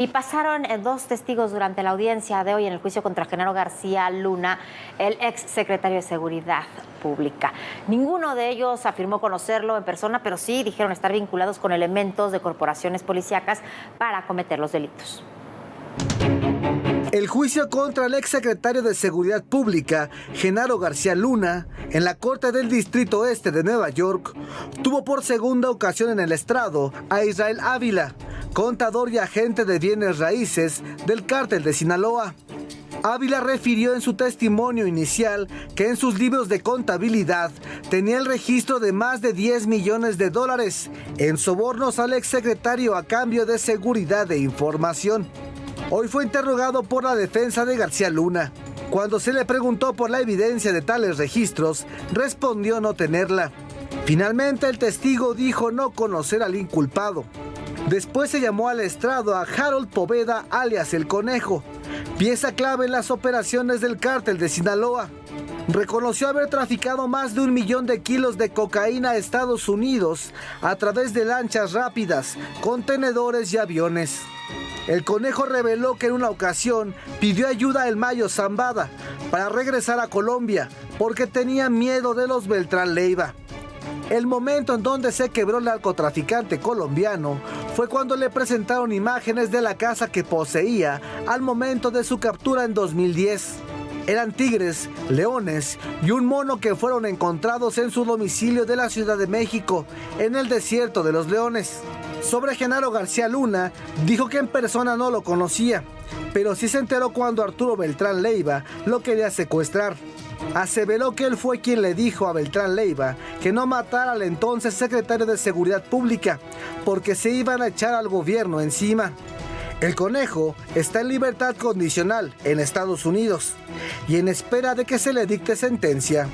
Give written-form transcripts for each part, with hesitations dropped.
Y pasaron dos testigos durante la audiencia de hoy en el juicio contra Genaro García Luna, el ex secretario de Seguridad Pública. Ninguno de ellos afirmó conocerlo en persona, pero sí dijeron estar vinculados con elementos de corporaciones policíacas para cometer los delitos. El juicio contra el exsecretario de Seguridad Pública, Genaro García Luna, en la Corte del Distrito Este de Nueva York, tuvo por segunda ocasión en el estrado a Israel Ávila, contador y agente de bienes raíces del cártel de Sinaloa. Ávila refirió en su testimonio inicial que en sus libros de contabilidad tenía el registro de más de $10 millones en sobornos al exsecretario a cambio de seguridad e información. Hoy fue interrogado por la defensa de García Luna. Cuando se le preguntó por la evidencia de tales registros, respondió no tenerla. Finalmente, el testigo dijo no conocer al inculpado. Después se llamó al estrado a Harold Poveda, alias El Conejo, pieza clave en las operaciones del cártel de Sinaloa. Reconoció haber traficado más de 1 millón de kilos de cocaína a Estados Unidos a través de lanchas rápidas, contenedores y aviones. El Conejo reveló que en una ocasión pidió ayuda a El Mayo Zambada para regresar a Colombia porque tenía miedo de los Beltrán Leiva. El momento en donde se quebró el narcotraficante colombiano fue cuando le presentaron imágenes de la casa que poseía al momento de su captura en 2010. Eran tigres, leones y un mono que fueron encontrados en su domicilio de la Ciudad de México, en el Desierto de los Leones. Sobre Genaro García Luna, dijo que en persona no lo conocía, pero sí se enteró cuando Arturo Beltrán Leiva lo quería secuestrar. Aseveró que él fue quien le dijo a Beltrán Leiva que no matara al entonces secretario de Seguridad Pública, porque se iban a echar al gobierno encima. El Conejo está en libertad condicional en Estados Unidos y en espera de que se le dicte sentencia.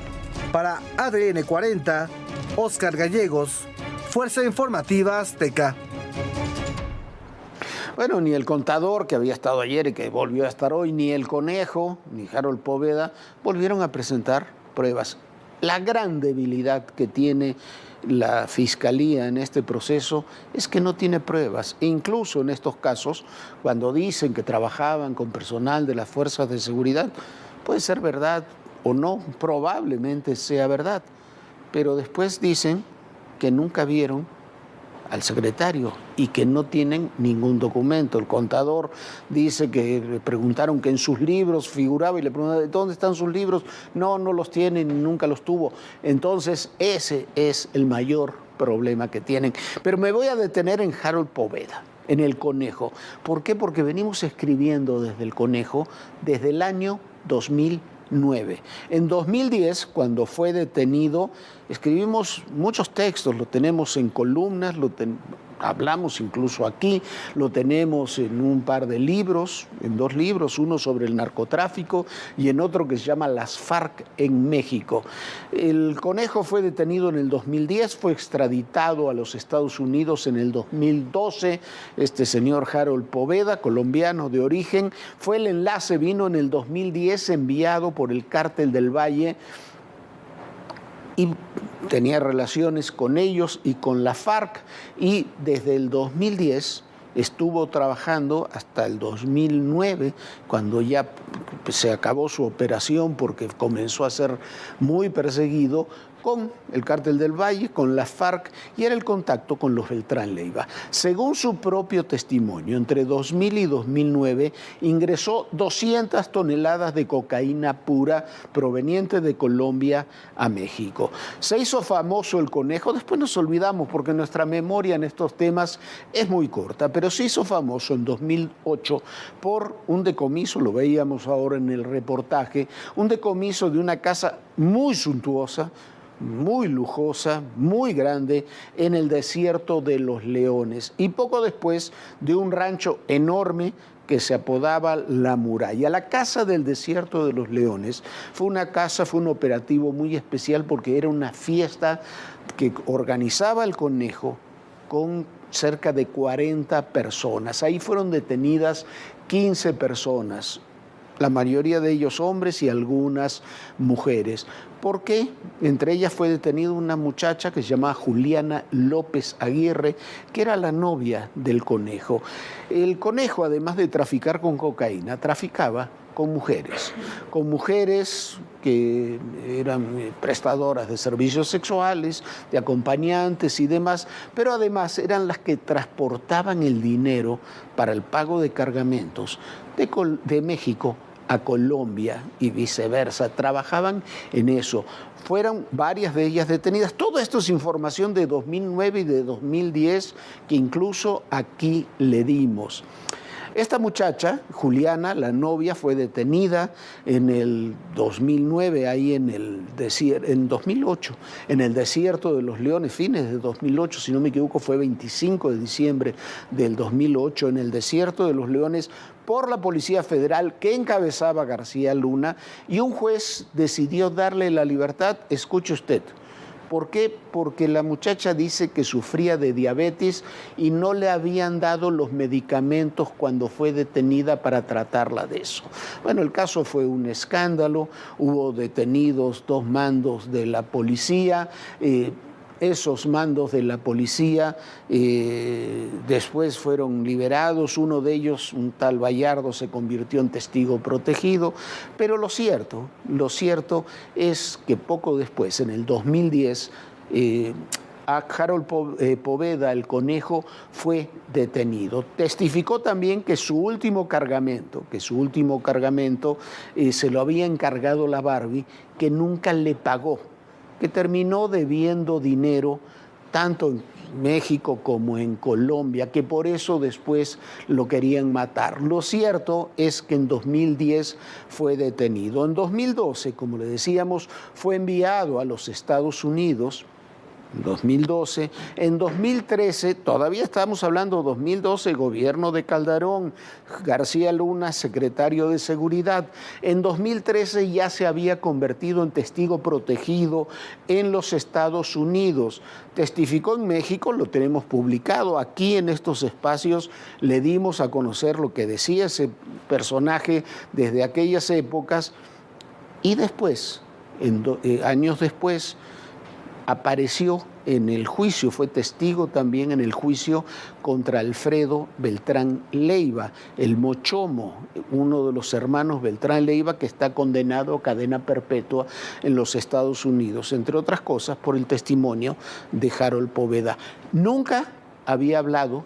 Para ADN 40, Oscar Gallegos, Fuerza Informativa Azteca. Bueno, ni el contador que había estado ayer y que volvió a estar hoy, ni el Conejo, ni Harold Poveda volvieron a presentar pruebas. La gran debilidad que tiene la Fiscalía en este proceso es que no tiene pruebas. E incluso en estos casos, cuando dicen que trabajaban con personal de las fuerzas de seguridad, puede ser verdad o no, probablemente sea verdad. Pero después dicen que nunca vieron al secretario y que no tienen ningún documento. El contador dice que le preguntaron que en sus libros figuraba y le preguntaron, ¿dónde están sus libros? No, no los tienen y nunca los tuvo. Entonces, ese es el mayor problema que tienen. Pero me voy a detener en Harold Poveda, en El Conejo. ¿Por qué? Porque venimos escribiendo desde El Conejo desde el año 2009. En 2010, cuando fue detenido, escribimos muchos textos, lo tenemos en columnas, hablamos incluso aquí, lo tenemos en un par de libros, en 2 libros, uno sobre el narcotráfico y en otro que se llama Las FARC en México. El Conejo fue detenido en el 2010, fue extraditado a los Estados Unidos en el 2012. Este señor Harold Poveda, colombiano de origen, fue el enlace, vino en el 2010 enviado por el Cártel del Valle y tenía relaciones con ellos y con la FARC, y desde el 2010 estuvo trabajando hasta el 2009, cuando ya se acabó su operación porque comenzó a ser muy perseguido, con el Cártel del Valle, con la FARC, y era el contacto con los Beltrán Leiva. Según su propio testimonio, entre 2000 y 2009 ingresó 200 toneladas de cocaína pura proveniente de Colombia a México. Se hizo famoso El Conejo, después nos olvidamos porque nuestra memoria en estos temas es muy corta, pero se hizo famoso en 2008 por un decomiso, lo veíamos ahora en el reportaje, un decomiso de una casa muy suntuosa, muy lujosa, muy grande, en el Desierto de los Leones, y poco después de un rancho enorme que se apodaba La Muralla. La Casa del Desierto de los Leones fue un operativo muy especial porque era una fiesta que organizaba El Conejo con cerca de 40 personas. Ahí fueron detenidas 15 personas. la mayoría de ellos hombres y algunas mujeres. ¿Por qué? Entre ellas fue detenida una muchacha que se llamaba Juliana López Aguirre, que era la novia del Conejo. El Conejo, además de traficar con cocaína, traficaba con mujeres que eran prestadoras de servicios sexuales, de acompañantes y demás, pero además eran las que transportaban el dinero para el pago de cargamentos de México a Colombia y viceversa. Trabajaban en eso. Fueron varias de ellas detenidas. Todo esto es información de 2009 y de 2010 que incluso aquí le dimos. Esta muchacha, Juliana, la novia, fue detenida en el 2009, ahí en 2008, en el desierto de los Leones, fines de 2008, si no me equivoco, fue 25 de diciembre del 2008, en el desierto de los Leones, por la Policía Federal que encabezaba García Luna, y un juez decidió darle la libertad. Escuche usted. ¿Por qué? Porque la muchacha dice que sufría de diabetes y no le habían dado los medicamentos cuando fue detenida para tratarla de eso. Bueno, el caso fue un escándalo, hubo detenidos 2 mandos de la policía. Esos mandos de la policía después fueron liberados. Uno de ellos, un tal Bayardo, se convirtió en testigo protegido. Pero lo cierto es que poco después, en el 2010, a Harold Poveda, el Conejo, fue detenido. Testificó también que su último cargamento se lo había encargado la Barbie, que nunca le pagó, que terminó debiendo dinero tanto en México como en Colombia, que por eso después lo querían matar. Lo cierto es que en 2010 fue detenido. En 2012, como le decíamos, fue enviado a los Estados Unidos. En 2012, en 2013, todavía estamos hablando de 2012, gobierno de Calderón, García Luna, secretario de Seguridad. En 2013 ya se había convertido en testigo protegido en los Estados Unidos. Testificó en México, lo tenemos publicado. Aquí en estos espacios le dimos a conocer lo que decía ese personaje desde aquellas épocas. Y después, años después, apareció en el juicio, fue testigo también en el juicio contra Alfredo Beltrán Leiva, el Mochomo, uno de los hermanos Beltrán Leiva, que está condenado a cadena perpetua en los Estados Unidos, entre otras cosas por el testimonio de Harold Poveda. Nunca había hablado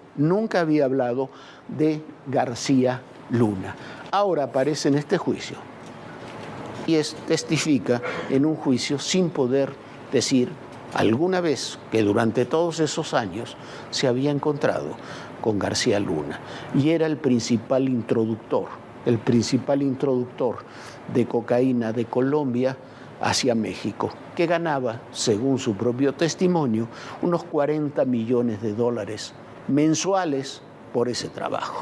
de García Luna. Ahora aparece en este juicio y testifica en un juicio sin poder decir alguna vez que durante todos esos años se había encontrado con García Luna, y era el principal introductor de cocaína de Colombia hacia México, que ganaba, según su propio testimonio, unos $40 millones mensuales por ese trabajo.